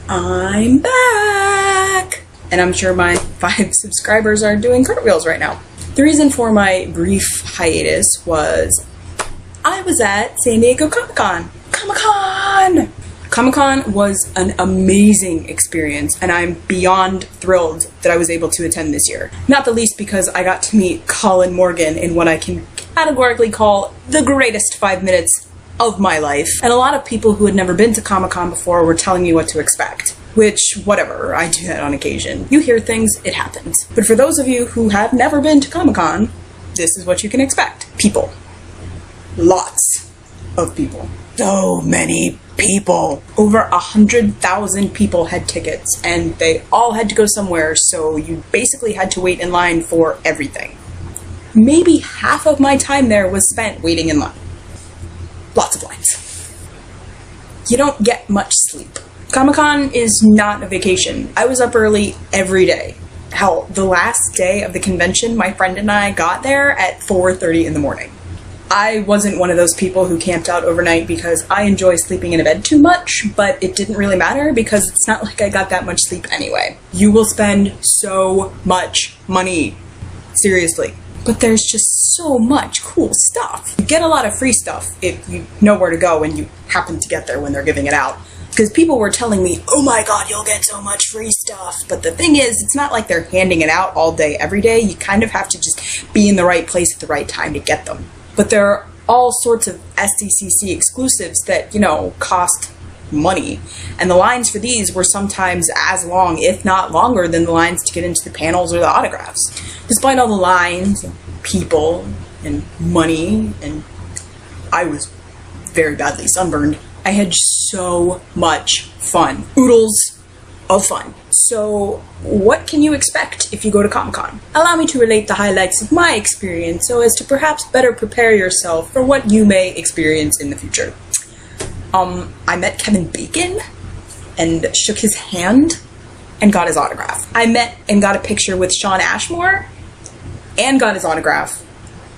I'm back! And I'm sure my 5 subscribers are doing cartwheels right now. The reason for my brief hiatus was I was at San Diego Comic-Con. Comic-Con! Comic-Con was an amazing experience, and I'm beyond thrilled that I was able to attend this year. Not the least because I got to meet Colin Morgan in what I can categorically call the greatest 5 minutes of my life. And a lot of people who had never been to Comic-Con before were telling me what to expect. Which, whatever, I do that on occasion. You hear things, it happens. But for those of you who have never been to Comic-Con, this is what you can expect. People. Lots of people. So many people. Over 100,000 people had tickets, and they all had to go somewhere, so you basically had to wait in line for everything. Maybe half of my time there was spent waiting in line. Lots of lines. You don't get much sleep. Comic-Con is not a vacation. I was up early every day. Hell, the last day of the convention, my friend and I got there at 4:30 in the morning. I wasn't one of those people who camped out overnight because I enjoy sleeping in a bed too much, but it didn't really matter because it's not like I got that much sleep anyway. You will spend so much money. Seriously. But there's just so much cool stuff. You get a lot of free stuff if you know where to go when you happen to get there when they're giving it out. Because people were telling me, oh my god, you'll get so much free stuff. But the thing is, it's not like they're handing it out all day, every day. You kind of have to just be in the right place at the right time to get them. But there are all sorts of SDCC exclusives that, you know, cost money. And the lines for these were sometimes as long, if not longer, than the lines to get into the panels or the autographs. Despite all the lines, and people, and money, and I was very badly sunburned, I had so much fun. Oodles of fun. So what can you expect if you go to Comic-Con? Allow me to relate the highlights of my experience so as to perhaps better prepare yourself for what you may experience in the future. I met Kevin Bacon and shook his hand and got his autograph. I met and got a picture with Shawn Ashmore and got his autograph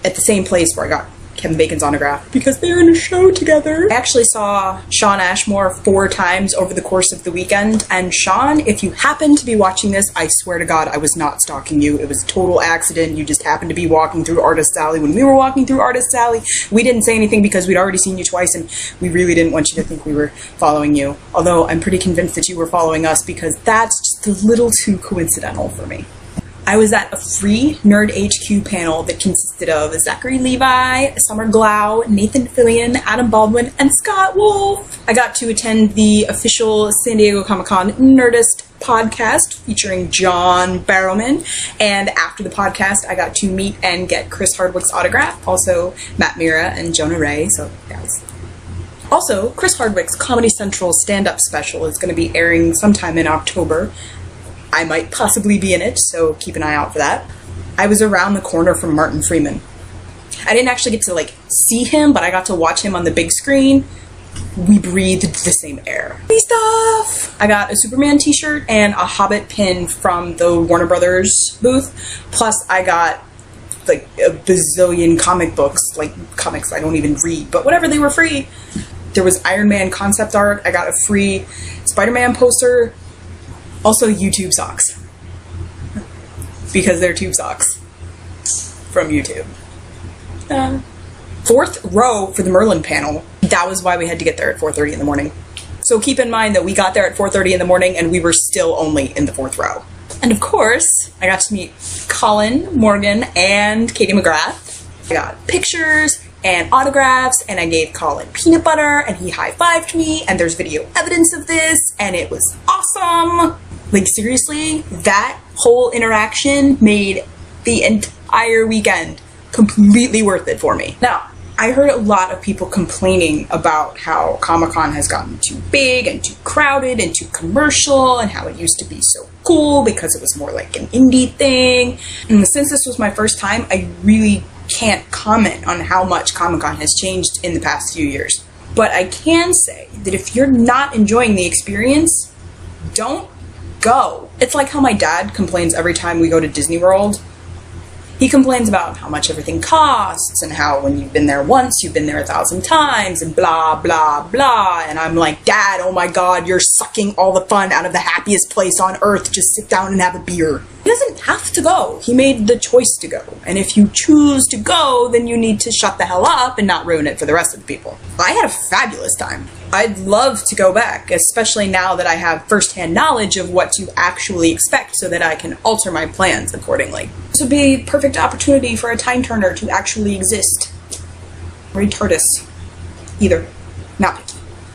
at the same place where I got Kevin Bacon's autograph because they were in a show together. I actually saw Shawn Ashmore 4 times over the course of the weekend, and Shawn, if you happen to be watching this, I swear to God, I was not stalking you. It was a total accident. You just happened to be walking through Artist Alley when we were walking through Artist Alley. We didn't say anything because we'd already seen you twice, and we really didn't want you to think we were following you. Although I'm pretty convinced that you were following us because that's just a little too coincidental for me. I was at a free Nerd HQ panel that consisted of Zachary Levi, Summer Glau, Nathan Fillion, Adam Baldwin, and Scott Wolf. I got to attend the official San Diego Comic-Con Nerdist podcast featuring John Barrowman, and after the podcast I got to meet and get Chris Hardwick's autograph, also Matt Mira and Jonah Ray, so that was... Also, Chris Hardwick's Comedy Central stand-up special is going to be airing sometime in October. I might possibly be in it, so keep an eye out for that. I was around the corner from Martin Freeman. I didn't actually get to, see him, but I got to watch him on the big screen. We breathed the same air. Free stuff! I got a Superman t-shirt and a Hobbit pin from the Warner Brothers booth. Plus, I got, a bazillion comic books, comics I don't even read, but whatever, they were free. There was Iron Man concept art. I got a free Spider-Man poster. Also, YouTube socks. Because they're tube socks. From YouTube. 4th row for the Merlin panel. That was why we had to get there at 4:30 in the morning. So keep in mind that we got there at 4:30 in the morning and we were still only in the 4th row. And of course, I got to meet Colin Morgan and Katie McGrath. I got pictures and autographs, and I gave Colin peanut butter, and he high-fived me, and there's video evidence of this, and it was awesome! Seriously, that whole interaction made the entire weekend completely worth it for me. Now, I heard a lot of people complaining about how Comic-Con has gotten too big and too crowded and too commercial and how it used to be so cool because it was more like an indie thing. And since this was my first time, I really can't comment on how much Comic-Con has changed in the past few years. But I can say that if you're not enjoying the experience, don't go. It's like how my dad complains every time we go to Disney World. He complains about how much everything costs and how when you've been there once, you've been there 1,000 times and blah, blah, blah. And I'm like, Dad, oh my God, you're sucking all the fun out of the happiest place on earth. Just sit down and have a beer. He doesn't have to go. He made the choice to go. And if you choose to go, then you need to shut the hell up and not ruin it for the rest of the people. I had a fabulous time. I'd love to go back, especially now that I have firsthand knowledge of what to actually expect so that I can alter my plans accordingly. This would be a perfect opportunity for a time turner to actually exist. Or a TARDIS. Either. Not